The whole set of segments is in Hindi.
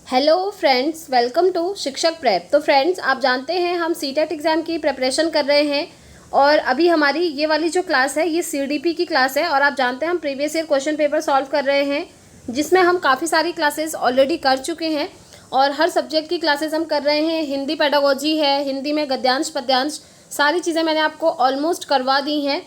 हेलो फ्रेंड्स, वेलकम टू शिक्षक प्रेप। तो फ्रेंड्स, आप जानते हैं हम सीटेट एग्ज़ाम की प्रिपरेशन कर रहे हैं और अभी हमारी ये वाली जो क्लास है ये सीडीपी की क्लास है। और आप जानते हैं हम previous year question paper solve कर रहे हैं, जिसमें हम काफ़ी सारी क्लासेस ऑलरेडी कर चुके हैं और हर सब्जेक्ट की क्लासेस हम कर रहे हैं। हिंदी पेडागोजी है, हिंदी में गद्यांश पद्यांश सारी चीज़ें मैंने आपको ऑलमोस्ट करवा दी हैं।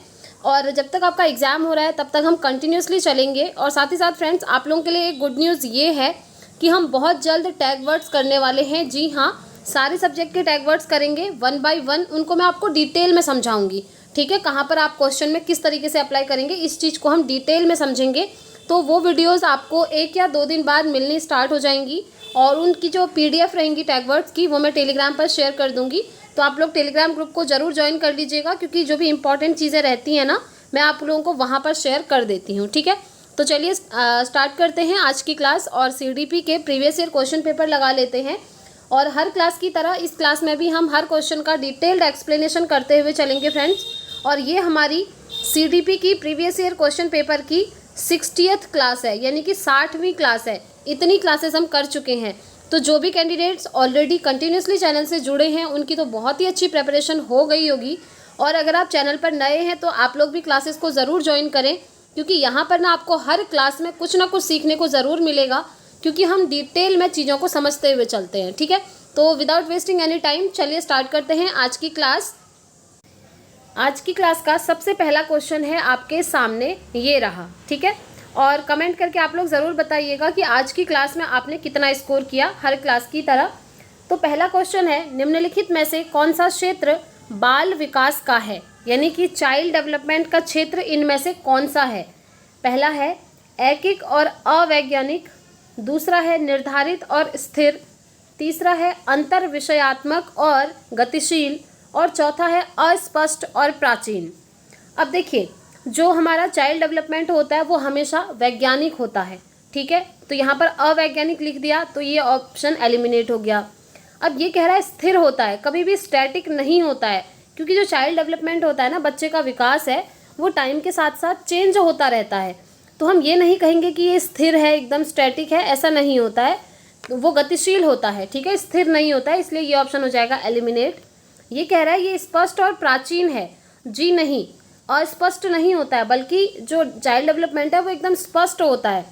और जब तक आपका एग्ज़ाम हो रहा है तब तक हम कंटिन्यूसली चलेंगे। और साथ ही साथ फ्रेंड्स, आप लोगों के लिए एक गुड न्यूज़ ये है कि हम बहुत जल्द टैग वर्ड्स करने वाले हैं। जी हाँ, सारे सब्जेक्ट के टैग वर्ड्स करेंगे वन बाय वन। उनको मैं आपको डिटेल में समझाऊंगी, ठीक है। कहाँ पर आप क्वेश्चन में किस तरीके से अप्लाई करेंगे, इस चीज़ को हम डिटेल में समझेंगे। तो वो वीडियोस आपको 1 या 2 दिन बाद मिलनी स्टार्ट हो जाएंगी और उनकी जो PDF रहेंगी टैग वर्ड्स की, वो मैं टेलीग्राम पर शेयर कर दूँगी। तो आप लोग टेलीग्राम ग्रुप को ज़रूर ज्वाइन कर लीजिएगा, क्योंकि जो भी इंपॉर्टेंट चीज़ें रहती हैं ना, मैं आप लोगों को वहाँ पर शेयर कर देती हूँ, ठीक है। तो चलिए स्टार्ट करते हैं आज की क्लास और सीडीपी के प्रीवियस ईयर क्वेश्चन पेपर लगा लेते हैं। और हर क्लास की तरह इस क्लास में भी हम हर क्वेश्चन का डिटेल्ड एक्सप्लेनेशन करते हुए चलेंगे फ्रेंड्स। और ये हमारी सीडीपी की प्रीवियस ईयर क्वेश्चन पेपर की 60th क्लास है, यानी कि 60वीं क्लास है। इतनी क्लासेस हम कर चुके हैं। तो जो भी कैंडिडेट्स ऑलरेडी कंटिन्यूसली चैनल से जुड़े हैं उनकी तो बहुत ही अच्छी प्रिपरेशन हो गई होगी। और अगर आप चैनल पर नए हैं तो आप लोग भी क्लासेस को ज़रूर ज्वाइन करें, क्योंकि यहाँ पर ना आपको हर क्लास में कुछ ना कुछ सीखने को ज़रूर मिलेगा, क्योंकि हम डिटेल में चीज़ों को समझते हुए चलते हैं, ठीक है। तो विदाउट वेस्टिंग एनी टाइम चलिए स्टार्ट करते हैं आज की क्लास। आज की क्लास का सबसे पहला क्वेश्चन है आपके सामने, ये रहा, ठीक है। और कमेंट करके आप लोग ज़रूर बताइएगा कि आज की क्लास में आपने कितना स्कोर किया, हर क्लास की तरह। तो पहला क्वेश्चन है, निम्नलिखित में से कौन सा क्षेत्र बाल विकास का है, यानी कि चाइल्ड डेवलपमेंट का क्षेत्र इनमें से कौन सा है। पहला है ऐकिक और अवैज्ञानिक, दूसरा है निर्धारित और स्थिर, तीसरा है अंतर विषयात्मक और गतिशील, और चौथा है अस्पष्ट और प्राचीन। अब देखिए, जो हमारा चाइल्ड डेवलपमेंट होता है वो हमेशा वैज्ञानिक होता है, ठीक है। तो यहाँ पर अवैज्ञानिक लिख दिया तो ये ऑप्शन एलिमिनेट हो गया। अब ये कह रहा है स्थिर होता है, कभी भी स्टैटिक नहीं होता है, क्योंकि जो चाइल्ड डेवलपमेंट होता है ना, बच्चे का विकास है, वो टाइम के साथ साथ चेंज होता रहता है। तो हम ये नहीं कहेंगे कि ये स्थिर है, एकदम स्टैटिक है, ऐसा नहीं होता है। वो गतिशील होता है, ठीक है, स्थिर नहीं होता है, इसलिए ये ऑप्शन हो जाएगा एलिमिनेट। ये कह रहा है ये स्पष्ट और प्राचीन है। जी नहीं, अस्पष्ट नहीं होता है, बल्कि जो चाइल्ड डेवलपमेंट है वो एकदम स्पष्ट होता है।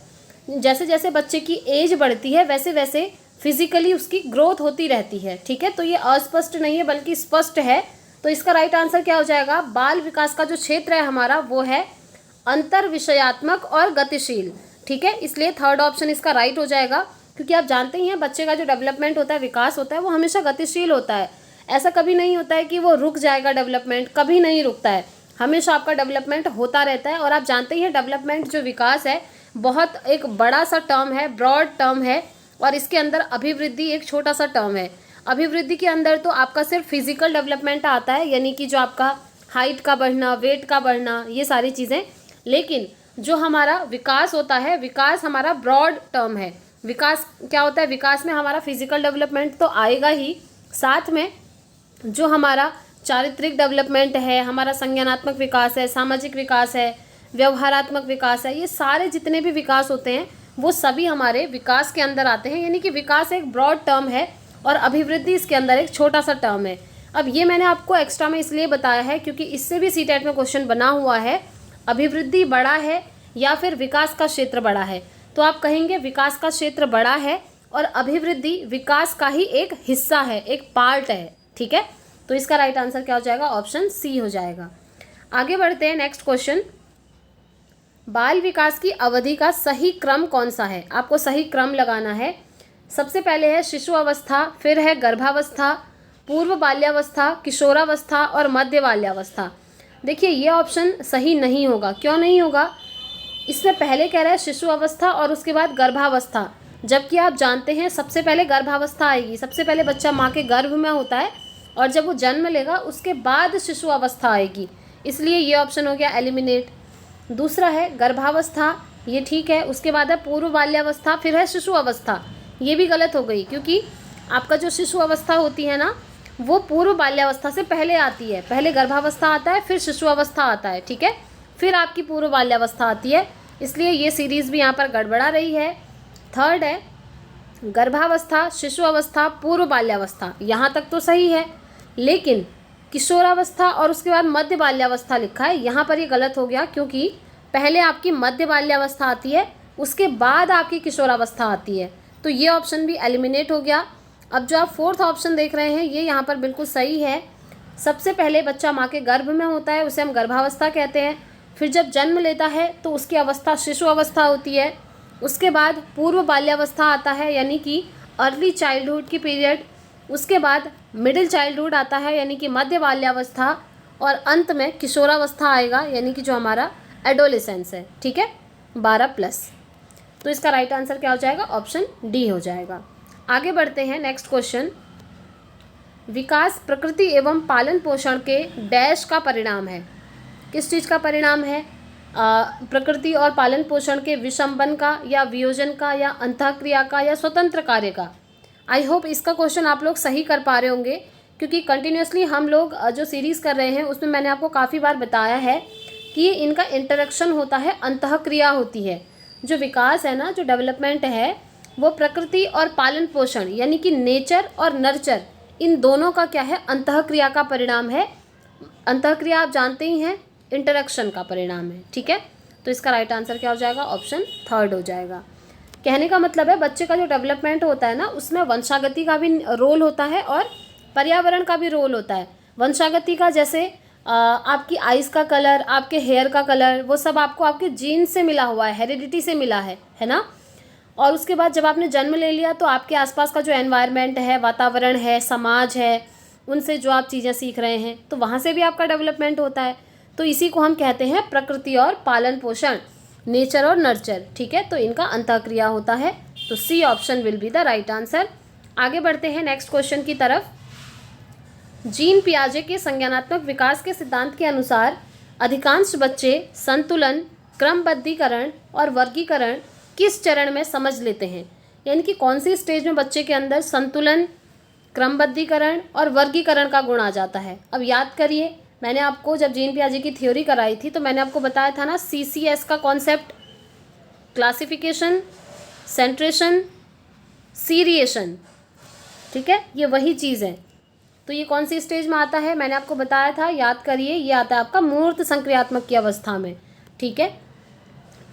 जैसे जैसे बच्चे की एज बढ़ती है वैसे वैसे फिजिकली उसकी ग्रोथ होती रहती है, ठीक है। तो ये अस्पष्ट नहीं है बल्कि स्पष्ट है। तो इसका राइट आंसर क्या हो जाएगा, बाल विकास का जो क्षेत्र है हमारा वो है अंतर विषयात्मक और गतिशील, ठीक है। इसलिए थर्ड ऑप्शन इसका राइट हो जाएगा, क्योंकि आप जानते ही हैं बच्चे का जो डेवलपमेंट होता है, विकास होता है, वो हमेशा गतिशील होता है। ऐसा कभी नहीं होता है कि वो रुक जाएगा, डेवलपमेंट कभी नहीं रुकता है, हमेशा आपका डेवलपमेंट होता रहता है। और आप जानते ही हैं डेवलपमेंट जो विकास है बहुत एक बड़ा सा टर्म है, ब्रॉड टर्म है, और इसके अंदर अभिवृद्धि एक छोटा सा टर्म है। अभिवृद्धि के अंदर तो आपका सिर्फ फिजिकल डेवलपमेंट आता है, यानी कि जो आपका हाइट का बढ़ना, वेट का बढ़ना, ये सारी चीज़ें। लेकिन जो हमारा विकास होता है, विकास हमारा ब्रॉड टर्म है। विकास क्या होता है, विकास में हमारा फिजिकल डेवलपमेंट तो आएगा ही, साथ में जो हमारा चारित्रिक डेवलपमेंट है, हमारा संज्ञानात्मक विकास है, सामाजिक विकास है, व्यवहारात्मक विकास है, ये सारे जितने भी विकास होते हैं वो सभी हमारे विकास के अंदर आते हैं। यानी कि विकास एक ब्रॉड टर्म है और अभिवृद्धि इसके अंदर एक छोटा सा टर्म है। अब ये मैंने आपको एक्स्ट्रा में इसलिए बताया है क्योंकि इससे भी सीटेट में क्वेश्चन बना हुआ है, अभिवृद्धि बड़ा है या फिर विकास का क्षेत्र बड़ा है। तो आप कहेंगे विकास का क्षेत्र बड़ा है और अभिवृद्धि विकास का ही एक हिस्सा है, एक पार्ट है, ठीक है। तो इसका राइट आंसर क्या हो जाएगा, ऑप्शन सी हो जाएगा। आगे बढ़ते हैं, नेक्स्ट क्वेश्चन, बाल विकास की अवधि का सही क्रम कौन सा है। आपको सही क्रम लगाना है। सबसे पहले है शिशु अवस्था, फिर है गर्भावस्था, पूर्व बाल्यावस्था, किशोरावस्था और मध्य बाल्यावस्था। देखिए ये ऑप्शन सही नहीं होगा। क्यों नहीं होगा, इसमें पहले कह रहा है शिशु अवस्था और उसके बाद गर्भावस्था, जबकि आप जानते हैं सबसे पहले गर्भावस्था आएगी। सबसे पहले बच्चा माँ के गर्भ में होता है और जब वो जन्म लेगा उसके बाद शिशु अवस्था आएगी, इसलिए ये ऑप्शन हो गया एलिमिनेट। दूसरा है गर्भावस्था, ये ठीक है, उसके बाद है पूर्व बाल्यावस्था, फिर है शिशु अवस्था, ये भी गलत हो गई, क्योंकि आपका जो शिशु अवस्था होती है ना वो पूर्व बाल्यावस्था से पहले आती है। पहले गर्भावस्था आता है, फिर शिशु अवस्था आता है, ठीक है, फिर आपकी पूर्व बाल्यावस्था आती है, इसलिए ये सीरीज़ भी यहाँ पर गड़बड़ा रही है। थर्ड है गर्भावस्था, शिशु अवस्था, पूर्व बाल्यावस्था, यहाँ तक तो सही है, लेकिन किशोरावस्था और उसके बाद मध्य बाल्यावस्था लिखा है, यहाँ पर ये गलत हो गया, क्योंकि पहले आपकी मध्य बाल्यावस्था आती है, उसके बाद आपकी किशोरावस्था आती है, तो ये ऑप्शन भी एलिमिनेट हो गया। अब जो आप फोर्थ ऑप्शन देख रहे हैं ये यहाँ पर बिल्कुल सही है। सबसे पहले बच्चा माँ के गर्भ में होता है, उसे हम गर्भावस्था कहते हैं, फिर जब जन्म लेता है तो उसकी अवस्था शिशु अवस्था होती है, उसके बाद पूर्व बाल्यावस्था आता है यानी कि अर्ली चाइल्डहुड की पीरियड, उसके बाद मिडिल चाइल्डहुड आता है यानी कि मध्य बाल्यावस्था, और अंत में किशोरावस्था आएगा यानी कि जो हमारा एडोलेसेंस है। ठीक है, 12+। तो इसका राइट आंसर क्या हो जाएगा? ऑप्शन डी हो जाएगा। आगे बढ़ते हैं, नेक्स्ट क्वेश्चन। विकास प्रकृति एवं पालन पोषण के डैश का परिणाम है। किस चीज़ का परिणाम है? प्रकृति और पालन पोषण के विषमबन का, या वियोजन का, या अंतःक्रिया का, या स्वतंत्र कार्य का। आई होप इसका क्वेश्चन आप लोग सही कर पा रहे होंगे, क्योंकि कंटिन्यूसली हम लोग जो सीरीज़ कर रहे हैं उसमें मैंने आपको काफ़ी बार बताया है कि इनका इंटरेक्शन होता है, अंतःक्रिया होती है। जो विकास है ना, जो डेवलपमेंट है, वो प्रकृति और पालन पोषण यानी कि नेचर और नर्चर, इन दोनों का क्या है? अंतःक्रिया का परिणाम है। अंतःक्रिया आप जानते ही हैं, इंटरेक्शन का परिणाम है। ठीक है, तो इसका राइट आंसर क्या हो जाएगा? ऑप्शन थर्ड हो जाएगा। कहने का मतलब है बच्चे का जो डेवलपमेंट होता है ना, उसमें वंशागति का भी रोल होता है और पर्यावरण का भी रोल होता है। वंशागति का जैसे आपकी आइज़ का कलर, आपके हेयर का कलर, वो सब आपको आपके जीन से मिला हुआ है, हेरिडिटी से मिला है ना। और उसके बाद जब आपने जन्म ले लिया तो आपके आसपास का जो एनवायरनमेंट है, वातावरण है, समाज है, उनसे जो आप चीज़ें सीख रहे हैं, तो वहाँ से भी आपका डेवलपमेंट होता है। तो इसी को हम कहते हैं प्रकृति और पालन पोषण, नेचर और नर्चर। ठीक है, तो इनका अंतःक्रिया होता है। तो C option will be the right answer. आगे बढ़ते हैं नेक्स्ट क्वेश्चन की तरफ। जीन पियाजे के संज्ञानात्मक विकास के सिद्धांत के अनुसार अधिकांश बच्चे संतुलन, क्रमबद्धीकरण और वर्गीकरण किस चरण में समझ लेते हैं? यानी कि कौन सी स्टेज में बच्चे के अंदर संतुलन, क्रमबद्धीकरण और वर्गीकरण का गुण आ जाता है? अब याद करिए, मैंने आपको जब जीन पियाजे की थ्योरी कराई थी तो मैंने आपको बताया था ना, CCS का कॉन्सेप्ट, क्लासिफिकेशन, सेंट्रेशन, सीरिएशन। ठीक है, ये वही चीज़ है। तो ये कौन सी स्टेज में आता है? मैंने आपको बताया था, याद करिए, ये आता है आपका मूर्त संक्रियात्मक की अवस्था में। ठीक है,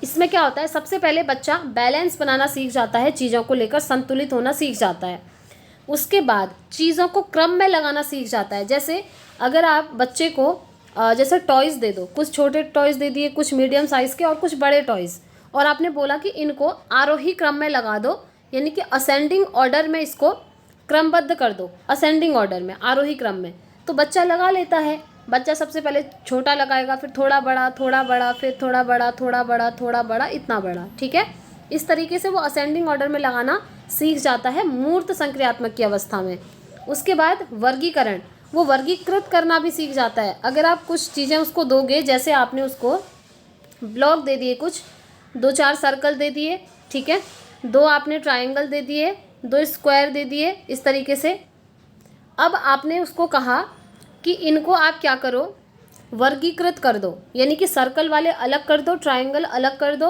इसमें क्या होता है? सबसे पहले बच्चा बैलेंस बनाना सीख जाता है, चीज़ों को लेकर संतुलित होना सीख जाता है। उसके बाद चीज़ों को क्रम में लगाना सीख जाता है। जैसे अगर आप बच्चे को जैसे टॉयज़ दे दो, कुछ छोटे टॉयज़ दे दिए, कुछ मीडियम साइज़ के और कुछ बड़े टॉयज़, और आपने बोला कि इनको आरोही क्रम में लगा दो, यानी कि असेंडिंग ऑर्डर में इसको क्रमबद्ध कर दो, असेंडिंग ऑर्डर में, आरोही क्रम में, तो बच्चा लगा लेता है। बच्चा सबसे पहले छोटा लगाएगा, फिर थोड़ा बड़ा, थोड़ा बड़ा, फिर थोड़ा बड़ा, थोड़ा बड़ा, थोड़ा बड़ा, इतना बड़ा। ठीक है, इस तरीके से वो असेंडिंग ऑर्डर में लगाना सीख जाता है मूर्त संक्रियात्मक की अवस्था में। उसके बाद वर्गीकरण, वो वर्गीकृत करना भी सीख जाता है। अगर आप कुछ चीज़ें उसको दोगे, जैसे आपने उसको ब्लॉक दे दिए, कुछ 2-4 सर्कल दे दिए, ठीक है, 2 आपने ट्रायंगल दे दिए, 2 स्क्वायर दे दिए, इस तरीके से। अब आपने उसको कहा कि इनको आप क्या करो? वर्गीकृत कर दो, यानी कि सर्कल वाले अलग कर दो, ट्रायंगल अलग कर दो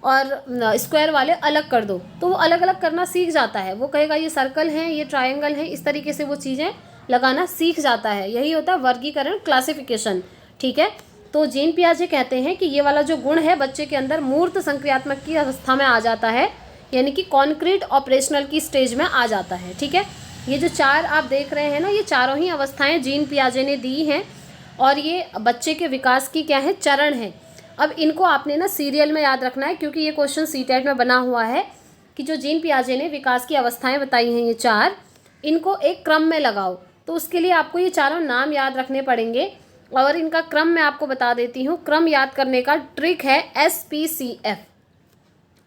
और स्क्वायर वाले अलग कर दो। तो वो अलग अलग करना सीख जाता है। वो कहेगा ये सर्कल हैं, ये ट्रायंगल हैं, इस तरीके से वो चीज़ें लगाना सीख जाता है। यही होता है वर्गीकरण, क्लासिफिकेशन। ठीक है, तो जीन पियाजे कहते हैं कि ये वाला जो गुण है बच्चे के अंदर मूर्त संक्रियात्मक की अवस्था में आ जाता है, यानी कि कॉन्क्रीट ऑपरेशनल की स्टेज में आ जाता है। ठीक है, ये जो 4 आप देख रहे हैं ना, ये चारों ही अवस्थाएं जीन पियाजे ने दी हैं, और ये बच्चे के विकास की क्या है? चरण है। अब इनको आपने ना सीरियल में याद रखना है, क्योंकि ये क्वेश्चन सीटेट में बना हुआ है कि जो जीन पियाजे ने विकास की अवस्थाएं बताई हैं, ये 4, इनको एक क्रम में लगाओ। तो उसके लिए आपको ये चारों नाम याद रखने पड़ेंगे, और इनका क्रम मैं आपको बता देती हूँ। क्रम याद करने का ट्रिक है SPCF।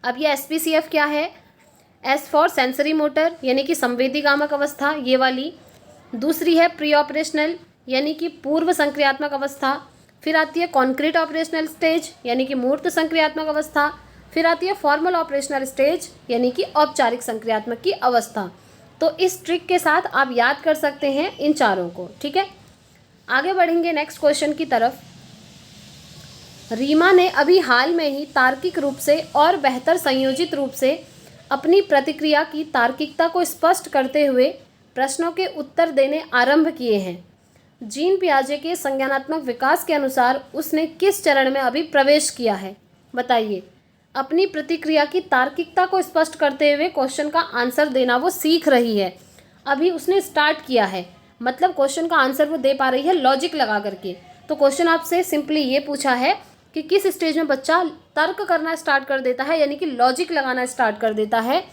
अब ये SPCF क्या है? S फॉर सेंसरी मोटर, यानी कि संवेदीगामक अवस्था, ये वाली। दूसरी है प्री ऑपरेशनल, यानी कि पूर्व संक्रियात्मक अवस्था। फिर आती है कॉन्क्रीट ऑपरेशनल स्टेज, यानी कि मूर्त संक्रियात्मक अवस्था। फिर आती है फॉर्मल ऑपरेशनल स्टेज, यानी कि औपचारिक संक्रियात्मक की अवस्था। तो इस ट्रिक के साथ आप याद कर सकते हैं इन चारों को। ठीक है, आगे बढ़ेंगे नेक्स्ट क्वेश्चन की तरफ। रीमा ने अभी हाल में ही तार्किक रूप से और बेहतर संयोजित रूप से अपनी प्रतिक्रिया की तार्किकता को स्पष्ट करते हुए प्रश्नों के उत्तर देने आरंभ किए हैं। जीन पियाजे के संज्ञानात्मक विकास के अनुसार उसने किस चरण में अभी प्रवेश किया है? बताइए। अपनी प्रतिक्रिया की तार्किकता को स्पष्ट करते हुए क्वेश्चन का आंसर देना वो सीख रही है, अभी उसने स्टार्ट किया है, मतलब क्वेश्चन का आंसर वो दे पा रही है लॉजिक लगा करके। तो क्वेश्चन आपसे सिंपली ये पूछा है कि किस स्टेज में बच्चा तर्क करना स्टार्ट कर देता है, यानी कि लॉजिक लगाना स्टार्ट कर देता है,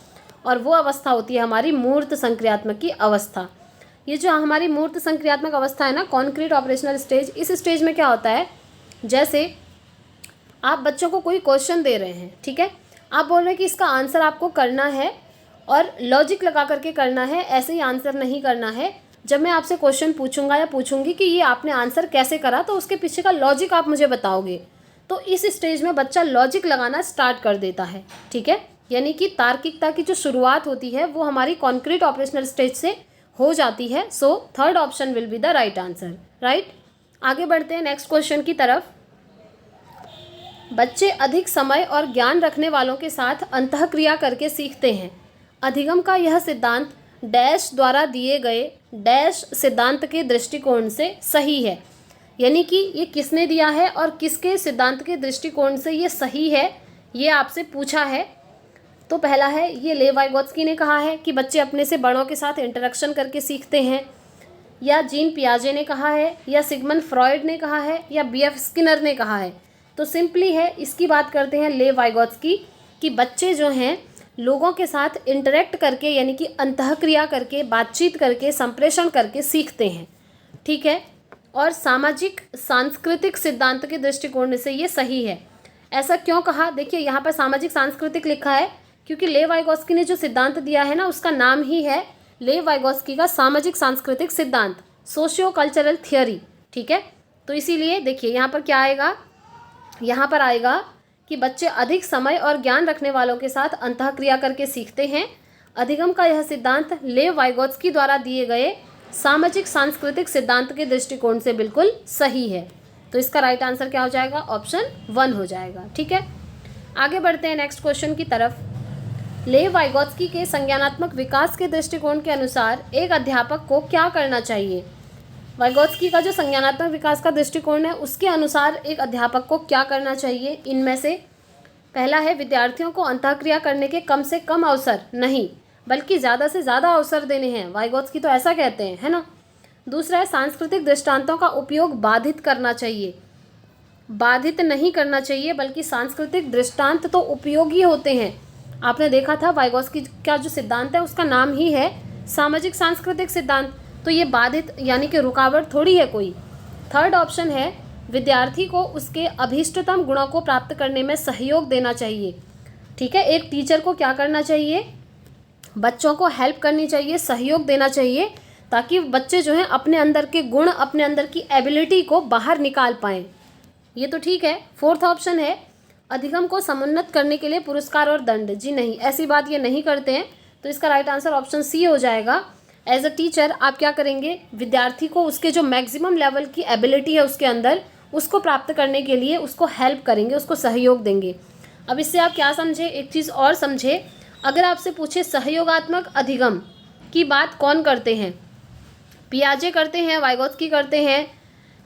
और वो अवस्था होती है हमारी मूर्त संक्रियात्मक की अवस्था। ये जो हमारी मूर्त संक्रियात्मक अवस्था है ना, कॉन्क्रीट ऑपरेशनल स्टेज, इस स्टेज में क्या होता है, जैसे आप बच्चों को कोई क्वेश्चन दे रहे हैं, ठीक है, आप बोल रहे हैं कि इसका आंसर आपको करना है और लॉजिक लगा करके करना है, ऐसे ही आंसर नहीं करना है। जब मैं आपसे क्वेश्चन पूछूंगा या पूछूंगी कि ये आपने आंसर कैसे करा, तो उसके पीछे का लॉजिक आप मुझे बताओगे। तो इस स्टेज में बच्चा लॉजिक लगाना स्टार्ट कर देता है, ठीक है, यानी कि तार्किकता की जो शुरुआत होती है वो हमारी कॉन्क्रीट ऑपरेशनल स्टेज से हो जाती है। So third option will be the right answer, right. आगे बढ़ते हैं नेक्स्ट क्वेश्चन की तरफ। बच्चे अधिक समय और ज्ञान रखने वालों के साथ अंतःक्रिया करके सीखते हैं। अधिगम का यह सिद्धांत डैश द्वारा दिए गए डैश सिद्धांत के दृष्टिकोण से सही है, यानी कि ये किसने दिया है और किसके सिद्धांत के दृष्टिकोण से ये सही है, ये आपसे पूछा है। तो पहला है, ये लेव वाइगोत्स्की ने कहा है कि बच्चे अपने से बड़ों के साथ इंटरेक्शन करके सीखते हैं, या जीन पियाजे ने कहा है, या सिगमंड फ्रॉयड ने कहा है, या बीएफ स्किनर ने कहा है। तो सिंपली है, इसकी बात करते हैं लेव वाइगोत्स्की कि बच्चे जो हैं लोगों के साथ इंटरेक्ट करके, यानी कि अंतःक्रिया करके, बातचीत करके, संप्रेषण करके सीखते हैं, ठीक है, और सामाजिक सांस्कृतिक सिद्धांत के दृष्टिकोण से ये सही है। ऐसा क्यों कहा? देखिए यहाँ पर सामाजिक सांस्कृतिक लिखा है क्योंकि लेव वाइगोत्स्की ने जो सिद्धांत दिया है ना, उसका नाम ही है लेव वाइगोत्स्की का सामाजिक सांस्कृतिक सिद्धांत, सोशियो कल्चरल थियोरी, ठीक है। तो इसीलिए देखिए यहाँ पर क्या आएगा, यहाँ पर आएगा कि बच्चे अधिक समय और ज्ञान रखने वालों के साथ अंतःक्रिया करके सीखते हैं। अधिगम का यह सिद्धांत लेव वाइगोत्स्की द्वारा दिए गए सामाजिक सांस्कृतिक सिद्धांत के दृष्टिकोण से बिल्कुल सही है। तो इसका राइट आंसर क्या हो जाएगा? ऑप्शन 1 हो जाएगा, ठीक है। आगे बढ़ते हैं नेक्स्ट क्वेश्चन की तरफ। लेव वाइगोत्स्की के संज्ञानात्मक विकास के दृष्टिकोण के अनुसार एक अध्यापक को क्या करना चाहिए? वाइगोत्स्की का जो संज्ञानात्मक विकास का दृष्टिकोण है उसके अनुसार एक अध्यापक को क्या करना चाहिए? इनमें से पहला है, विद्यार्थियों को अंतःक्रिया करने के कम से कम अवसर नहीं बल्कि ज़्यादा से ज़्यादा अवसर देने हैं। वाइगोत्स्की तो ऐसा कहते हैं, है ना। दूसरा है, सांस्कृतिक दृष्टांतों का उपयोग बाधित करना चाहिए, बाधित नहीं करना चाहिए, बल्कि सांस्कृतिक दृष्टांत तो उपयोगी होते हैं। आपने देखा था वाइगोत्स्की का जो सिद्धांत है उसका नाम ही है सामाजिक सांस्कृतिक सिद्धांत, तो ये बाधित यानी कि रुकावट थोड़ी है कोई। थर्ड ऑप्शन है, विद्यार्थी को उसके अभीष्टतम गुणों को प्राप्त करने में सहयोग देना चाहिए, ठीक है। एक टीचर को क्या करना चाहिए? बच्चों को हेल्प करनी चाहिए, सहयोग देना चाहिए, ताकि बच्चे जो हैं अपने अंदर के गुण, अपने अंदर की एबिलिटी को बाहर निकाल पाएँ। ये तो ठीक है। फोर्थ ऑप्शन है, अधिगम को समुन्नत करने के लिए पुरस्कार और दंड। जी नहीं, ऐसी बात ये नहीं करते हैं। तो इसका राइट आंसर ऑप्शन सी हो जाएगा। एज अ टीचर आप क्या करेंगे? विद्यार्थी को उसके जो मैक्सिमम लेवल की एबिलिटी है उसके अंदर, उसको प्राप्त करने के लिए उसको हेल्प करेंगे, उसको सहयोग देंगे। अब इससे आप क्या समझे? एक चीज़ और समझे, अगर आपसे पूछे सहयोगात्मक अधिगम की बात कौन करते हैं? पियाजे करते हैं, वाइगोत्स्की करते हैं,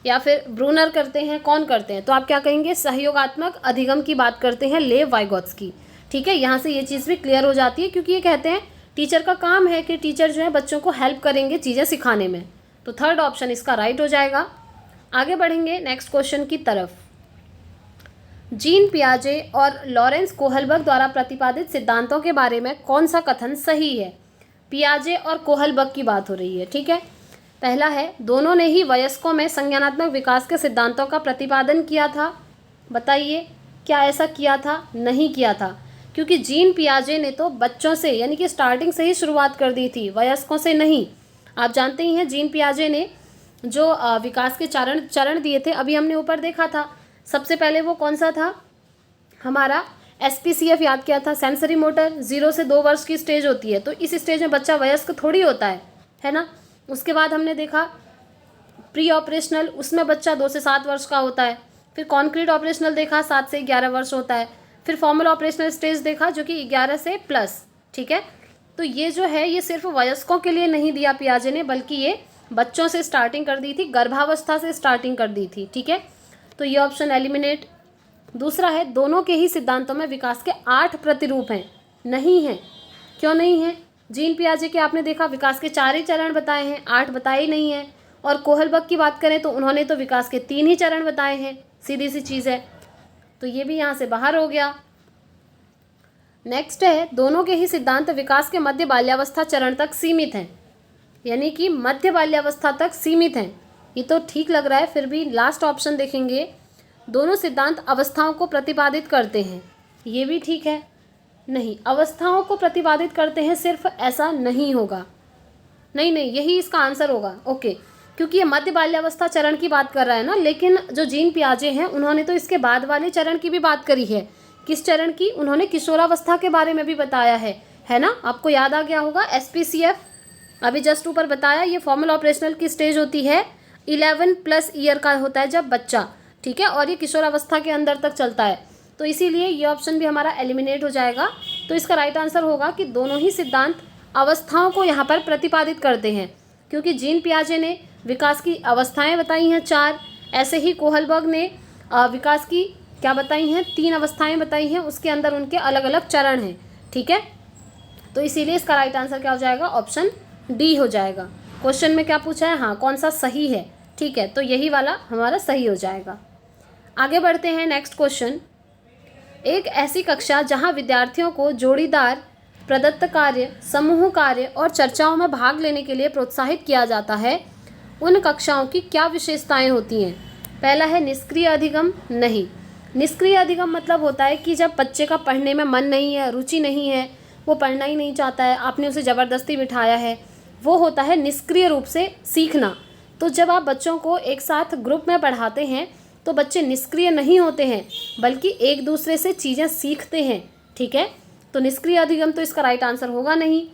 या फिर ब्रूनर करते हैं, कौन करते हैं? तो आप क्या कहेंगे? सहयोगात्मक अधिगम की बात करते हैं लेव वाइगोत्स्की, ठीक है। यहाँ से ये चीज़ भी क्लियर हो जाती है क्योंकि ये कहते हैं टीचर का काम है कि टीचर जो है बच्चों को हेल्प करेंगे चीज़ें सिखाने में। तो थर्ड ऑप्शन इसका राइट हो जाएगा। आगे बढ़ेंगे नेक्स्ट क्वेश्चन की तरफ। जीन पियाजे और लॉरेंस कोहलबर्ग द्वारा प्रतिपादित सिद्धांतों के बारे में कौन सा कथन सही है? पियाजे और कोहलबर्ग की बात हो रही है, ठीक है। पहला है, दोनों ने ही वयस्कों में संज्ञानात्मक विकास के सिद्धांतों का प्रतिपादन किया था। बताइए, क्या ऐसा किया था? नहीं किया था, क्योंकि जीन पियाजे ने तो बच्चों से यानी कि स्टार्टिंग से ही शुरुआत कर दी थी, वयस्कों से नहीं। आप जानते ही हैं जीन पियाजे ने जो विकास के चरण दिए थे, अभी हमने ऊपर देखा था। सबसे पहले वो कौन सा था? हमारा SPCF याद किया था, सेंसरी मोटर। 0 से 2 वर्ष की स्टेज होती है, तो इस स्टेज में बच्चा वयस्क थोड़ी होता है ना। उसके बाद हमने देखा प्री ऑपरेशनल, उसमें बच्चा 2 से 7 वर्ष का होता है। फिर कॉन्क्रीट ऑपरेशनल देखा, 7 से 11 वर्ष होता है। फिर फॉर्मल ऑपरेशनल स्टेज देखा जो कि 11 से प्लस, ठीक है। तो ये जो है ये सिर्फ वयस्कों के लिए नहीं दिया पियाजे ने, बल्कि ये बच्चों से स्टार्टिंग कर दी थी, गर्भावस्था से स्टार्टिंग कर दी थी। ठीक है, तो ये ऑप्शन एलिमिनेट। दूसरा है दोनों के ही सिद्धांतों में विकास के 8 प्रतिरूप हैं। नहीं है, क्यों नहीं है? जीन पियाजे के आपने देखा विकास के 4 ही चरण बताए हैं, 8 बताए ही नहीं है। और कोहलबर्ग की बात करें तो उन्होंने तो विकास के 3 ही चरण बताए हैं, सीधी सी चीज़ है। तो ये भी यहाँ से बाहर हो गया। नेक्स्ट है दोनों के ही सिद्धांत विकास के मध्य बाल्यावस्था चरण तक सीमित हैं, यानी कि मध्य बाल्यावस्था तक सीमित हैं। ये तो ठीक लग रहा है, फिर भी लास्ट ऑप्शन देखेंगे, दोनों सिद्धांत अवस्थाओं को प्रतिपादित करते हैं। ये भी ठीक है। नहीं, अवस्थाओं को प्रतिपादित करते हैं सिर्फ ऐसा नहीं होगा। नहीं, यही इसका आंसर होगा। ओके, क्योंकि ये मध्य बाल्यावस्था चरण की बात कर रहा है ना, लेकिन जो जीन पियाजे हैं उन्होंने तो इसके बाद वाले चरण की भी बात करी है। किस चरण की? उन्होंने किशोरावस्था के बारे में भी बताया है ना? आपको याद आ गया होगा, SPCF अभी जस्ट ऊपर बताया। ये फॉर्मल ऑपरेशनल की स्टेज होती है, 11+ ईयर का होता है जब बच्चा, ठीक है, और ये किशोरावस्था के अंदर तक चलता है। तो इसीलिए ये ऑप्शन भी हमारा एलिमिनेट हो जाएगा। तो इसका राइट आंसर होगा कि दोनों ही सिद्धांत अवस्थाओं को यहाँ पर प्रतिपादित करते हैं, क्योंकि जीन पियाजे ने विकास की अवस्थाएं बताई हैं 4, ऐसे ही कोहलबर्ग ने विकास की क्या बताई हैं, 3 अवस्थाएं बताई हैं, उसके अंदर उनके अलग अलग चरण हैं। ठीक है, तो इसीलिए इसका राइट आंसर क्या हो जाएगा? ऑप्शन डी हो जाएगा। क्वेश्चन में क्या पूछा है? हाँ, कौन सा सही है? ठीक है, तो यही वाला हमारा सही हो जाएगा। आगे बढ़ते हैं नेक्स्ट क्वेश्चन। एक ऐसी कक्षा जहां विद्यार्थियों को जोड़ीदार प्रदत्त कार्य, समूह कार्य और चर्चाओं में भाग लेने के लिए प्रोत्साहित किया जाता है, उन कक्षाओं की क्या विशेषताएं होती हैं? पहला है निष्क्रिय अधिगम। नहीं, निष्क्रिय अधिगम मतलब होता है कि जब बच्चे का पढ़ने में मन नहीं है, रुचि नहीं है, वो पढ़ना ही नहीं चाहता है, आपने उसे ज़बरदस्ती बिठाया है, वो होता है निष्क्रिय रूप से सीखना। तो जब आप बच्चों को एक साथ ग्रुप में पढ़ाते हैं तो बच्चे निष्क्रिय नहीं होते हैं, बल्कि एक दूसरे से चीज़ें सीखते हैं। ठीक है, तो निष्क्रिय अधिगम तो इसका राइट आंसर होगा नहीं।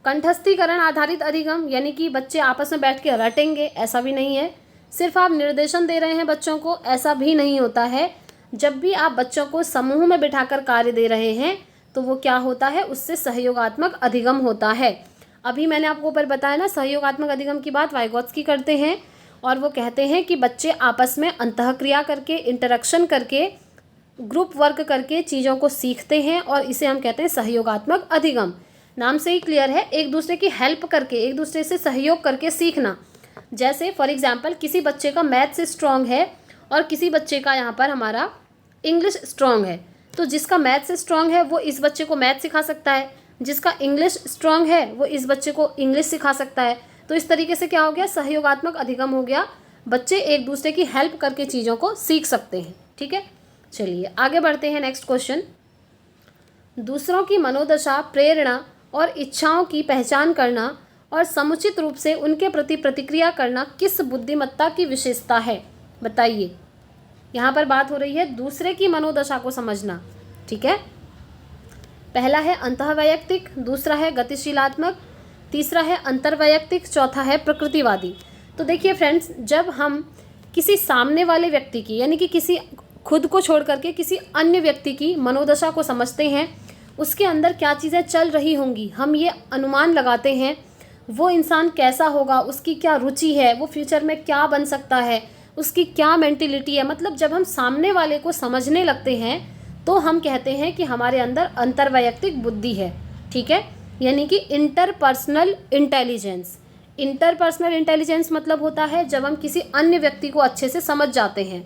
कंठस्थीकरण आधारित अधिगम, यानी कि बच्चे आपस में बैठ के रटेंगे, ऐसा भी नहीं है। सिर्फ आप निर्देशन दे रहे हैं बच्चों को, ऐसा भी नहीं होता है। जब भी आप बच्चों को समूह में बिठाकर कार्य दे रहे हैं तो वो क्या होता है? उससे सहयोगात्मक अधिगम होता है। अभी मैंने आपको ऊपर बताया ना, सहयोगात्मक अधिगम की बात वाइगोत्स्की करते हैं और वो कहते हैं कि बच्चे आपस में अंतःक्रिया करके, इंटरेक्शन करके, ग्रुप वर्क करके चीज़ों को सीखते हैं, और इसे हम कहते हैं सहयोगात्मक अधिगम। नाम से ही क्लियर है, एक दूसरे की हेल्प करके, एक दूसरे से सहयोग करके सीखना। जैसे फॉर एग्जांपल किसी बच्चे का मैथ्स स्ट्रॉन्ग है और किसी बच्चे का यहाँ पर हमारा इंग्लिश स्ट्रॉन्ग है, तो जिसका मैथ्स स्ट्रॉन्ग है वो इस बच्चे को मैथ सिखा सकता है, जिसका इंग्लिश स्ट्रॉन्ग है वो इस बच्चे को इंग्लिश सिखा सकता है। तो इस तरीके से क्या हो गया? सहयोगात्मक अधिगम हो गया। बच्चे एक दूसरे की हेल्प करके चीज़ों को सीख सकते हैं। ठीक है, चलिए आगे बढ़ते हैं। नेक्स्ट क्वेश्चन, दूसरों की मनोदशा, प्रेरणा और इच्छाओं की पहचान करना और समुचित रूप से उनके प्रति प्रतिक्रिया करना किस बुद्धिमत्ता की विशेषता है? बताइए। यहाँ पर बात हो रही है दूसरे की मनोदशा को समझना। ठीक है, पहला है अंतःवैयक्तिक, दूसरा है गतिशीलात्मक, तीसरा है अंतर्वैयक्तिक, चौथा है प्रकृतिवादी। तो देखिए फ्रेंड्स, जब हम किसी सामने वाले व्यक्ति की, यानी कि किसी खुद को छोड़ करके किसी अन्य व्यक्ति की मनोदशा को समझते हैं, उसके अंदर क्या चीज़ें चल रही होंगी, हम ये अनुमान लगाते हैं वो इंसान कैसा होगा, उसकी क्या रुचि है, वो फ्यूचर में क्या बन सकता है, उसकी क्या मेंटिलिटी है। मतलब जब हम सामने वाले को समझने लगते हैं तो हम कहते हैं कि हमारे अंदर अंतर्वैयक्तिक बुद्धि है। ठीक है, यानी कि इंटरपर्सनल इंटेलिजेंस। इंटरपर्सनल इंटेलिजेंस मतलब होता है जब हम किसी अन्य व्यक्ति को अच्छे से समझ जाते हैं।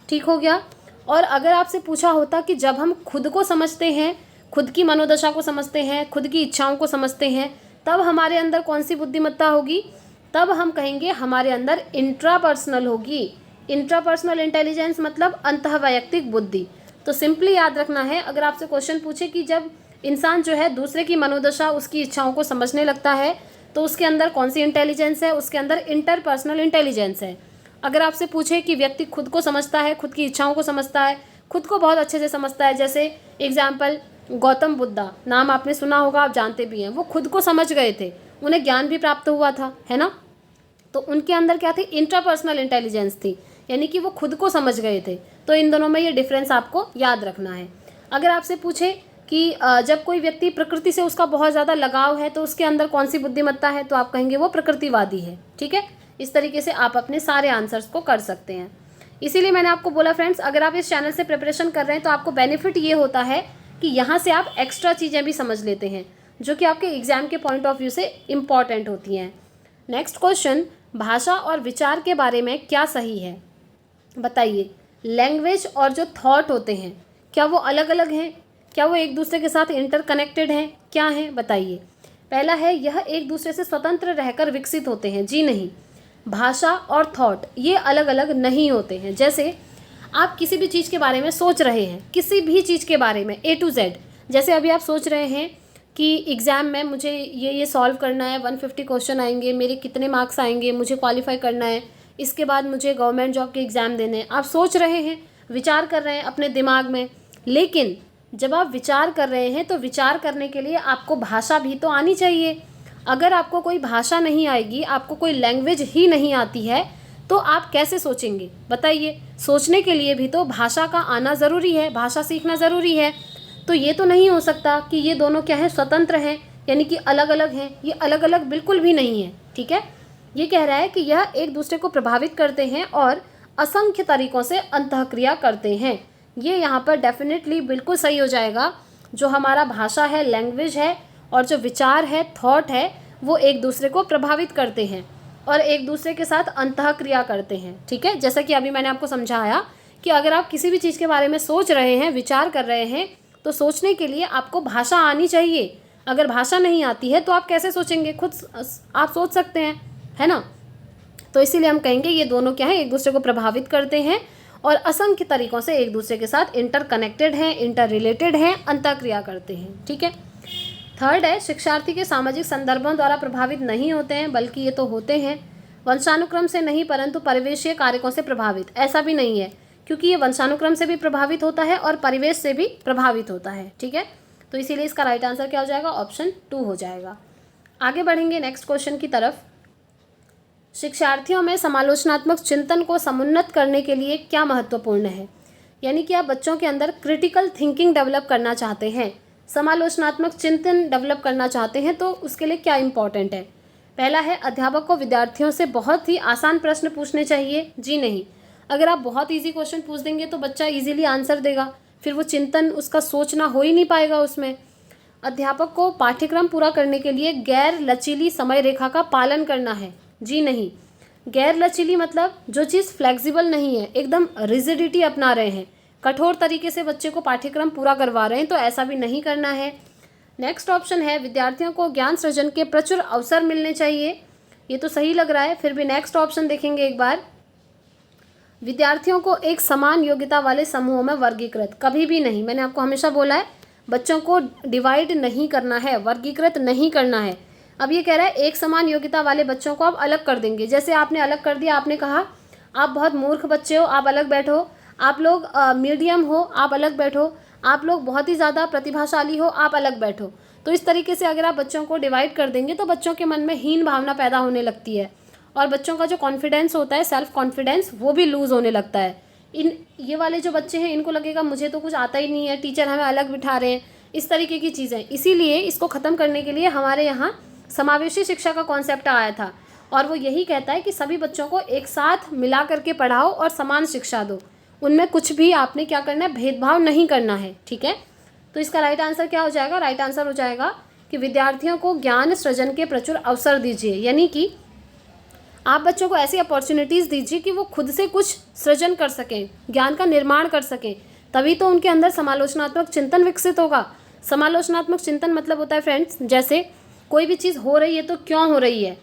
ठीक हो गया। और अगर आपसे पूछा होता कि जब हम खुद को समझते हैं, खुद की मनोदशा को समझते हैं, खुद की इच्छाओं को समझते हैं, तब हमारे अंदर कौन सी बुद्धिमत्ता होगी? तब हम कहेंगे हमारे अंदर इंट्रापर्सनल होगी। इंट्रापर्सनल इंटेलिजेंस मतलब अंतःवैयक्तिक बुद्धि। तो सिंपली याद रखना है, अगर आपसे क्वेश्चन पूछे कि जब इंसान जो है दूसरे की मनोदशा, उसकी इच्छाओं को समझने लगता है तो उसके अंदर कौन सी इंटेलिजेंस है? उसके अंदर इंटरपर्सनल इंटेलिजेंस है। अगर आपसे पूछे कि व्यक्ति खुद को समझता है, खुद की इच्छाओं को समझता है, खुद को बहुत अच्छे से समझता है, जैसे एग्जाम्पल गौतम बुद्धा, नाम आपने सुना होगा, आप जानते भी हैं, वो खुद को समझ गए थे, उन्हें ज्ञान भी प्राप्त हुआ था, है ना? तो उनके अंदर क्या थी? इंट्रापर्सनल इंटेलिजेंस थी, यानी कि वो खुद को समझ गए थे। तो इन दोनों में ये डिफरेंस आपको याद रखना है। अगर आपसे पूछे कि जब कोई व्यक्ति प्रकृति से उसका बहुत ज़्यादा लगाव है तो उसके अंदर कौन सी बुद्धिमत्ता है, तो आप कहेंगे वो प्रकृतिवादी है। ठीक है, इस तरीके से आप अपने सारे आंसर्स को कर सकते हैं। इसीलिए मैंने आपको बोला फ्रेंड्स, अगर आप इस चैनल से प्रिपरेशन कर रहे हैं तो आपको बेनिफिट ये होता है कि यहाँ से आप एक्स्ट्रा चीज़ें भी समझ लेते हैं जो कि आपके एग्जाम के पॉइंट ऑफ व्यू से इम्पॉर्टेंट होती हैं। नेक्स्ट क्वेश्चन, भाषा और विचार के बारे में क्या सही है, बताइए। लैंग्वेज और जो थॉट होते हैं क्या वो अलग अलग हैं, क्या वो एक दूसरे के साथ इंटरकनेक्टेड हैं, क्या हैं, बताइए। पहला है, यह एक दूसरे से स्वतंत्र रहकर विकसित होते हैं। जी नहीं, भाषा और थॉट ये अलग अलग नहीं होते हैं। जैसे आप किसी भी चीज़ के बारे में सोच रहे हैं, किसी भी चीज़ के बारे में A to Z, जैसे अभी आप सोच रहे हैं कि एग्ज़ाम में मुझे ये सॉल्व करना है, 150 क्वेश्चन आएंगे, मेरे कितने मार्क्स आएंगे, मुझे क्वालिफाई करना है, इसके बाद मुझे गवर्नमेंट जॉब के एग्ज़ाम देने हैं। आप सोच रहे हैं, विचार कर रहे हैं अपने दिमाग में, लेकिन जब आप विचार कर रहे हैं तो विचार करने के लिए आपको भाषा भी तो आनी चाहिए। अगर आपको कोई भाषा नहीं आएगी, आपको कोई लैंग्वेज ही नहीं आती है, तो आप कैसे सोचेंगे, बताइए। सोचने के लिए भी तो भाषा का आना ज़रूरी है, भाषा सीखना ज़रूरी है। तो ये तो नहीं हो सकता कि ये दोनों क्या है, स्वतंत्र हैं, यानी कि अलग अलग हैं। ये अलग अलग बिल्कुल भी नहीं है। ठीक है, ये कह रहा है कि यह एक दूसरे को प्रभावित करते हैं और असंख्य तरीक़ों से अंतःक्रिया करते हैं। ये यहाँ पर डेफिनेटली बिल्कुल सही हो जाएगा। जो हमारा भाषा है, लैंग्वेज है, और जो विचार है, थॉट है, वो एक दूसरे को प्रभावित करते हैं और एक दूसरे के साथ अंतःक्रिया करते हैं। ठीक है, जैसा कि अभी मैंने आपको समझाया कि अगर आप किसी भी चीज़ के बारे में सोच रहे हैं, विचार कर रहे हैं, तो सोचने के लिए आपको भाषा आनी चाहिए। अगर भाषा नहीं आती है तो आप कैसे सोचेंगे, खुद आप सोच सकते हैं, है ना। तो इसीलिए हम कहेंगे ये दोनों क्या है, एक दूसरे को प्रभावित करते हैं और असंख्य तरीक़ों से एक दूसरे के साथ इंटरकनेक्टेड हैं, इंटर रिलेटेड हैं, अंतःक्रिया करते हैं। ठीक है। थर्ड है, शिक्षार्थी के सामाजिक संदर्भों द्वारा प्रभावित नहीं होते हैं, बल्कि ये तो होते हैं। वंशानुक्रम से नहीं परंतु परिवेशीय कारकों से प्रभावित, ऐसा भी नहीं है, क्योंकि ये वंशानुक्रम से भी प्रभावित होता है और परिवेश से भी प्रभावित होता है। ठीक है, तो इसीलिए इसका राइट आंसर क्या हो जाएगा, ऑप्शन 2 हो जाएगा। आगे बढ़ेंगे नेक्स्ट क्वेश्चन की तरफ। शिक्षार्थियों में समालोचनात्मक चिंतन को समुन्नत करने के लिए क्या महत्वपूर्ण है, यानी कि आप बच्चों के अंदर क्रिटिकल थिंकिंग डेवलप करना चाहते हैं, समालोचनात्मक चिंतन डेवलप करना चाहते हैं, तो उसके लिए क्या इंपॉर्टेंट है। पहला है, अध्यापक को विद्यार्थियों से बहुत ही आसान प्रश्न पूछने चाहिए। जी नहीं, अगर आप बहुत इजी क्वेश्चन पूछ देंगे तो बच्चा इजीली आंसर देगा, फिर वो चिंतन, उसका सोचना हो ही नहीं पाएगा उसमें। अध्यापक को पाठ्यक्रम पूरा करने के लिए गैर लचीली समय रेखा का पालन करना है। जी नहीं, गैर लचीली मतलब जो चीज़ फ्लेक्सिबल नहीं है, एकदम रिजिडिटी अपना रहे हैं, कठोर तरीके से बच्चे को पाठ्यक्रम पूरा करवा रहे हैं, तो ऐसा भी नहीं करना है। नेक्स्ट ऑप्शन है, विद्यार्थियों को ज्ञान सृजन के प्रचुर अवसर मिलने चाहिए। ये तो सही लग रहा है, फिर भी नेक्स्ट ऑप्शन देखेंगे एक बार। विद्यार्थियों को एक समान योग्यता वाले समूहों में वर्गीकृत, कभी भी नहीं। मैंने आपको हमेशा बोला है, बच्चों को डिवाइड नहीं करना है, वर्गीकृत नहीं करना है। अब ये कह रहा है एक समान योग्यता वाले बच्चों को आप अलग कर देंगे। जैसे आपने अलग कर दिया, आपने कहा आप बहुत मूर्ख बच्चे हो, आप अलग बैठो, आप लोग मीडियम हो, आप अलग बैठो, आप लोग बहुत ही ज़्यादा प्रतिभाशाली हो, आप अलग बैठो। तो इस तरीके से अगर आप बच्चों को डिवाइड कर देंगे तो बच्चों के मन में हीन भावना पैदा होने लगती है और बच्चों का जो कॉन्फिडेंस होता है, सेल्फ कॉन्फिडेंस, वो भी लूज़ होने लगता है। ये वाले जो बच्चे हैं, इनको लगेगा मुझे तो कुछ आता ही नहीं है, टीचर हमें अलग बिठा रहे हैं, इस तरीके की चीज़ें। इसीलिए इसको ख़त्म करने के लिए हमारे यहाँ समावेशी शिक्षा का कॉन्सेप्ट आया था और वो यही कहता है कि सभी बच्चों को एक साथ मिला करके पढ़ाओ और समान शिक्षा दो। उनमें कुछ भी आपने क्या करना है, भेदभाव नहीं करना है। ठीक है, तो इसका राइट आंसर क्या हो जाएगा, राइट आंसर हो जाएगा कि विद्यार्थियों को ज्ञान सृजन के प्रचुर अवसर दीजिए, यानी कि आप बच्चों को ऐसी अपॉर्चुनिटीज़ दीजिए कि वो खुद से कुछ सृजन कर सकें, ज्ञान का निर्माण कर सकें, तभी तो उनके अंदर समालोचनात्मक चिंतन विकसित होगा। समालोचनात्मक चिंतन मतलब होता है फ्रेंड्स, जैसे कोई भी चीज़ हो रही है तो क्यों हो रही है,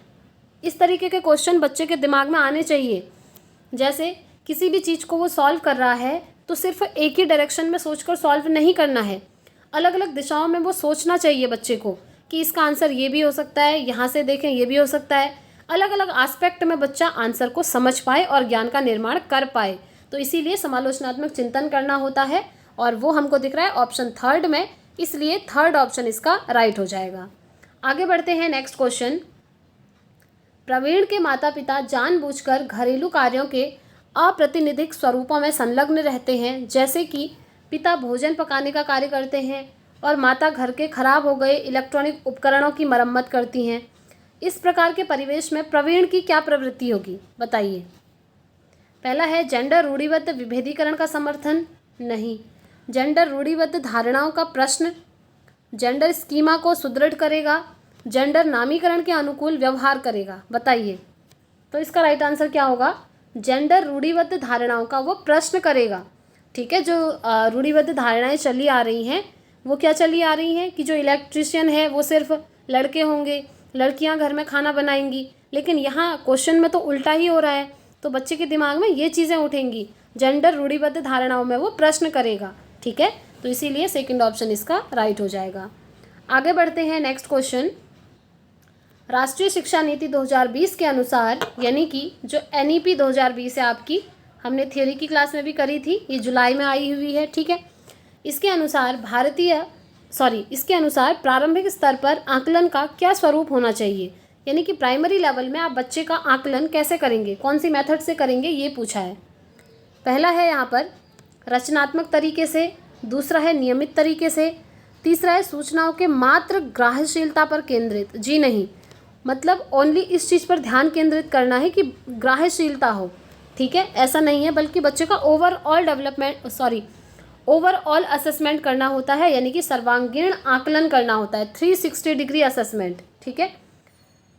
इस तरीके के क्वेश्चन बच्चे के दिमाग में आने चाहिए। जैसे किसी भी चीज़ को वो सॉल्व कर रहा है तो सिर्फ एक ही डायरेक्शन में सोचकर सॉल्व नहीं करना है, अलग अलग दिशाओं में वो सोचना चाहिए बच्चे को कि इसका आंसर ये भी हो सकता है, यहाँ से देखें ये भी हो सकता है। अलग अलग एस्पेक्ट में बच्चा आंसर को समझ पाए और ज्ञान का निर्माण कर पाए, तो इसीलिए समालोचनात्मक चिंतन करना होता है और वो हमको दिख रहा है ऑप्शन 3 में, इसलिए 3rd ऑप्शन इसका राइट हो जाएगा। आगे बढ़ते हैं नेक्स्ट क्वेश्चन। प्रवीण के माता पिता जानबूझकर घरेलू कार्यों के अप्रातिनिधिक स्वरूपों में संलग्न रहते हैं, जैसे कि पिता भोजन पकाने का कार्य करते हैं और माता घर के खराब हो गए इलेक्ट्रॉनिक उपकरणों की मरम्मत करती हैं। इस प्रकार के परिवेश में प्रवीण की क्या प्रवृत्ति होगी, बताइए। पहला है जेंडर रूढ़िबद्ध विभेदीकरण का समर्थन, नहीं। जेंडर रूढ़िबद्ध धारणाओं का प्रश्न, जेंडर स्कीमा को सुदृढ़ करेगा, जेंडर नामीकरण के अनुकूल व्यवहार करेगा, बताइए। तो इसका राइट आंसर क्या होगा, जेंडर रूढ़िबद्ध धारणाओं का वो प्रश्न करेगा। ठीक है, जो रूढ़िबद्ध धारणाएं चली आ रही हैं वो क्या चली आ रही हैं कि जो इलेक्ट्रिशियन है वो सिर्फ लड़के होंगे, लड़कियां घर में खाना बनाएंगी, लेकिन यहाँ क्वेश्चन में तो उल्टा ही हो रहा है। तो बच्चे के दिमाग में ये चीज़ें उठेंगी, जेंडर रूढ़िबद्ध धारणाओं में वो प्रश्न करेगा। ठीक है, तो इसीलिए सेकंड ऑप्शन इसका राइट हो जाएगा। आगे बढ़ते हैं, नेक्स्ट क्वेश्चन। राष्ट्रीय शिक्षा नीति 2020 के अनुसार, यानी कि जो NEP 2020 है आपकी, हमने थ्योरी की क्लास में भी करी थी, ये जुलाई में आई हुई है। ठीक है, इसके अनुसार प्रारंभिक स्तर पर आकलन का क्या स्वरूप होना चाहिए, यानी कि प्राइमरी लेवल में आप बच्चे का आकलन कैसे करेंगे, कौन सी मेथड से करेंगे, ये पूछा है। पहला है यहाँ पर रचनात्मक तरीके से, दूसरा है नियमित तरीके से, तीसरा है सूचनाओं के मात्र ग्राह्यशीलता पर केंद्रित। जी नहीं, मतलब ओनली इस चीज़ पर ध्यान केंद्रित करना है कि ग्राह्यशीलता हो। ठीक है, ऐसा नहीं है, बल्कि बच्चे का ओवरऑल असेसमेंट करना होता है, यानी कि सर्वांगीण आकलन करना होता है, 360 डिग्री असेसमेंट। ठीक है,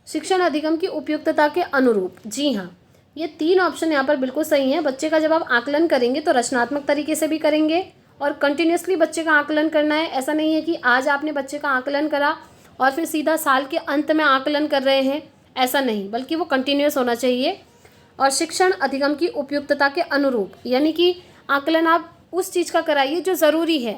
शिक्षण अधिगम की उपयुक्तता के अनुरूप। जी हाँ, ये 3 ऑप्शन यहाँ पर बिल्कुल सही हैं। बच्चे का जब आप आकलन करेंगे तो रचनात्मक तरीके से भी करेंगे और कंटिन्यूसली बच्चे का आकलन करना है। ऐसा नहीं है कि आज आपने बच्चे का आकलन करा और फिर सीधा साल के अंत में आकलन कर रहे हैं, ऐसा नहीं, बल्कि वो कंटिन्यूस होना चाहिए। और शिक्षण अधिगम की उपयुक्तता के अनुरूप, यानी कि आकलन आप उस चीज़ का कराइए जो ज़रूरी है।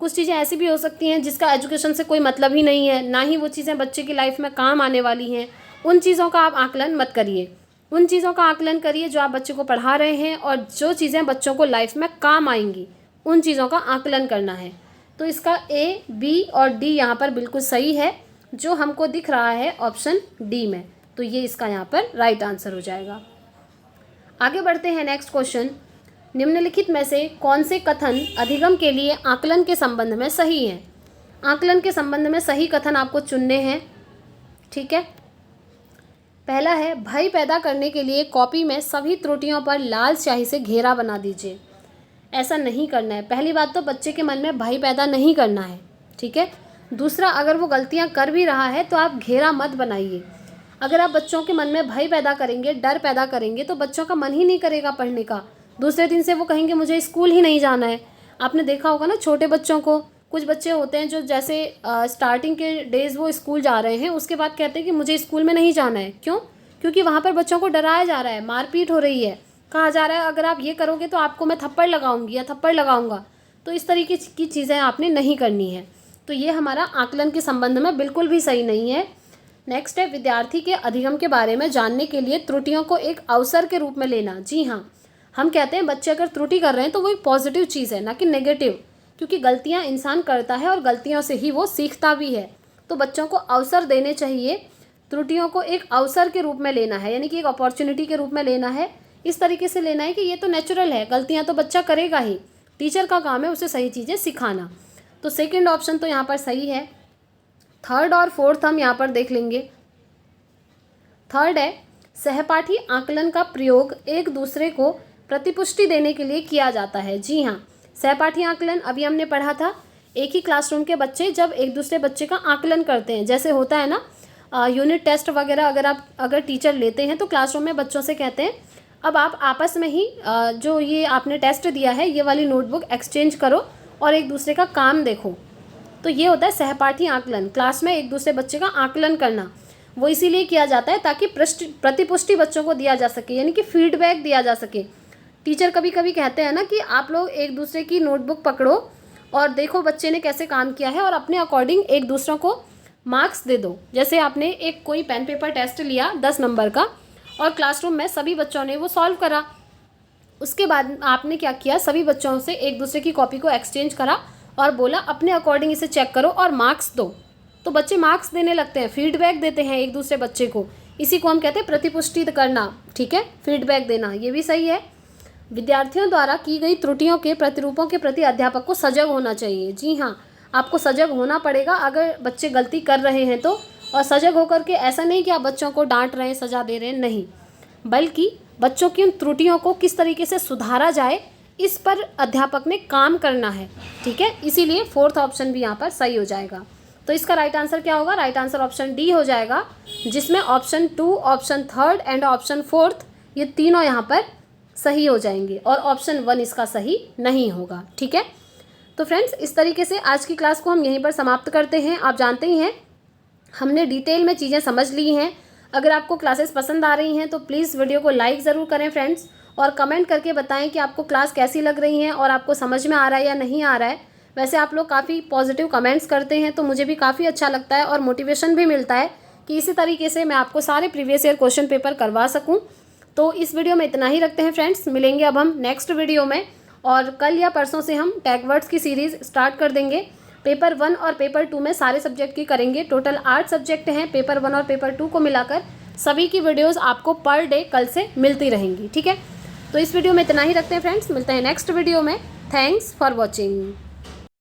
कुछ चीज़ें ऐसी भी हो सकती हैं जिसका एजुकेशन से कोई मतलब ही नहीं है, ना ही वो चीज़ें बच्चे की लाइफ में काम आने वाली हैं, उन चीज़ों का आप आकलन मत करिए। उन चीज़ों का आकलन करिए जो आप बच्चे को पढ़ा रहे हैं और जो चीज़ें बच्चों को लाइफ में काम आएंगी, उन चीज़ों का आकलन करना है। तो इसका A, B और D यहाँ पर बिल्कुल सही है, जो हमको दिख रहा है ऑप्शन D में। तो ये इसका यहाँ पर राइट आंसर हो जाएगा। आगे बढ़ते हैं, नेक्स्ट क्वेश्चन। निम्नलिखित में से कौन से कथन अधिगम के लिए आकलन के संबंध में सही हैं? आकलन के संबंध में सही कथन आपको चुनने हैं। ठीक है, पहला है भय पैदा करने के लिए कॉपी में सभी त्रुटियों पर लाल स्याही से घेरा बना दीजिए। ऐसा नहीं करना है। पहली बात तो बच्चे के मन में भय पैदा नहीं करना है। ठीक है, दूसरा, अगर वो गलतियां कर भी रहा है तो आप घेरा मत बनाइए। अगर आप बच्चों के मन में भय पैदा करेंगे, डर पैदा करेंगे, तो बच्चों का मन ही नहीं करेगा पढ़ने का। दूसरे दिन से वो कहेंगे मुझे स्कूल ही नहीं जाना है। आपने देखा होगा ना, छोटे बच्चों को, कुछ बच्चे होते हैं जो जैसे स्टार्टिंग के डेज़ वो स्कूल जा रहे हैं, उसके बाद कहते हैं कि मुझे स्कूल में नहीं जाना है। क्यों? क्योंकि वहाँ पर बच्चों को डराया जा रहा है, मारपीट हो रही है, कहा जा रहा है अगर आप ये करोगे तो आपको मैं थप्पड़ लगाऊंगी या थप्पड़ लगाऊंगा। तो इस तरीके की चीज़ें आपने नहीं करनी है। तो ये हमारा आकलन के संबंध में बिल्कुल भी सही नहीं है। नेक्स्ट है विद्यार्थी के अधिगम के बारे में जानने के लिए त्रुटियों को एक अवसर के रूप में लेना। जी हाँ, हम कहते हैं बच्चे अगर त्रुटि कर रहे हैं तो वो एक पॉजिटिव चीज़ है, ना कि नेगेटिव, क्योंकि गलतियां इंसान करता है और गलतियों से ही वो सीखता भी है। तो बच्चों को अवसर देने चाहिए, त्रुटियों को एक अवसर के रूप में लेना है, यानी कि एक अपॉर्चुनिटी के रूप में लेना है। इस तरीके से लेना है कि ये तो नेचुरल है, गलतियाँ तो बच्चा करेगा ही, टीचर का काम है उसे सही चीज़ें सिखाना। तो सेकेंड ऑप्शन तो यहाँ पर सही है। थर्ड और फोर्थ हम यहाँ पर देख लेंगे। थर्ड है सहपाठी आकलन का प्रयोग एक दूसरे को प्रतिपुष्टि देने के लिए किया जाता है। जी हाँ, सहपाठी आकलन अभी हमने पढ़ा था। एक ही क्लासरूम के बच्चे जब एक दूसरे बच्चे का आकलन करते हैं, जैसे होता है ना यूनिट टेस्ट वगैरह, अगर टीचर लेते हैं तो क्लासरूम में बच्चों से कहते हैं अब आप आपस में ही जो ये आपने टेस्ट दिया है ये वाली नोटबुक एक्सचेंज करो और एक दूसरे का काम देखो। तो ये होता है सहपाठी आकलन, क्लास में एक दूसरे बच्चे का आकलन करना। वो इसीलिए किया जाता है ताकि प्रतिपुष्टि बच्चों को दिया जा सके, यानी कि फीडबैक दिया जा सके। टीचर कभी कभी कहते हैं ना कि आप लोग एक दूसरे की नोटबुक पकड़ो और देखो बच्चे ने कैसे काम किया है और अपने अकॉर्डिंग एक दूसरों को मार्क्स दे दो। जैसे आपने एक कोई पेन पेपर टेस्ट लिया 10 नंबर का और क्लासरूम में सभी बच्चों ने वो सॉल्व करा, उसके बाद आपने क्या किया, सभी बच्चों से एक दूसरे की कॉपी को एक्सचेंज करा और बोला अपने अकॉर्डिंग इसे चेक करो और मार्क्स दो। तो बच्चे मार्क्स देने लगते हैं, फीडबैक देते हैं एक दूसरे बच्चे को। इसी को हम कहते हैं प्रतिपुष्टि करना। ठीक है, फीडबैक देना, ये भी सही है। विद्यार्थियों द्वारा की गई त्रुटियों के प्रतिरूपों के प्रति अध्यापक को सजग होना चाहिए। जी हाँ, आपको सजग होना पड़ेगा अगर बच्चे गलती कर रहे हैं तो। और सजग होकर के ऐसा नहीं कि आप बच्चों को डांट रहे हैं, सजा दे रहे हैं, नहीं, बल्कि बच्चों की उन त्रुटियों को किस तरीके से सुधारा जाए इस पर अध्यापक ने काम करना है, ठीक है। इसीलिए फोर्थ ऑप्शन भी यहाँ पर सही हो जाएगा। तो इसका राइट आंसर क्या होगा? राइट आंसर ऑप्शन डी हो जाएगा, जिसमें ऑप्शन 2, ऑप्शन 3 एंड ऑप्शन 4 ये तीनों यहाँ पर सही हो जाएंगे और ऑप्शन 1 इसका सही नहीं होगा, ठीक है। तो फ्रेंड्स, इस तरीके से आज की क्लास को हम यहीं पर समाप्त करते हैं। आप जानते ही हैं हमने डिटेल में चीज़ें समझ ली हैं। अगर आपको क्लासेस पसंद आ रही हैं तो प्लीज़ वीडियो को लाइक ज़रूर करें फ्रेंड्स, और कमेंट करके बताएं कि आपको क्लास कैसी लग रही है और आपको समझ में आ रहा है या नहीं आ रहा है। वैसे आप लोग काफ़ी पॉजिटिव कमेंट्स करते हैं तो मुझे भी काफ़ी अच्छा लगता है और मोटिवेशन भी मिलता है कि इसी तरीके से मैं आपको सारे प्रीवियस ईयर क्वेश्चन पेपर करवा सकूँ। तो इस वीडियो में इतना ही रखते हैं फ्रेंड्स, मिलेंगे अब हम नेक्स्ट वीडियो में, और कल या परसों से हम टैग वर्ड्स की सीरीज़ स्टार्ट कर देंगे। पेपर 1 और पेपर 2 में सारे सब्जेक्ट की करेंगे। टोटल 8 सब्जेक्ट हैं, पेपर 1 और पेपर 2 को मिलाकर सभी की वीडियोस आपको पर डे कल से मिलती रहेंगी, ठीक है। तो इस वीडियो में इतना ही रखते हैं फ्रेंड्स, मिलते हैं नेक्स्ट वीडियो में। Thanks for watching.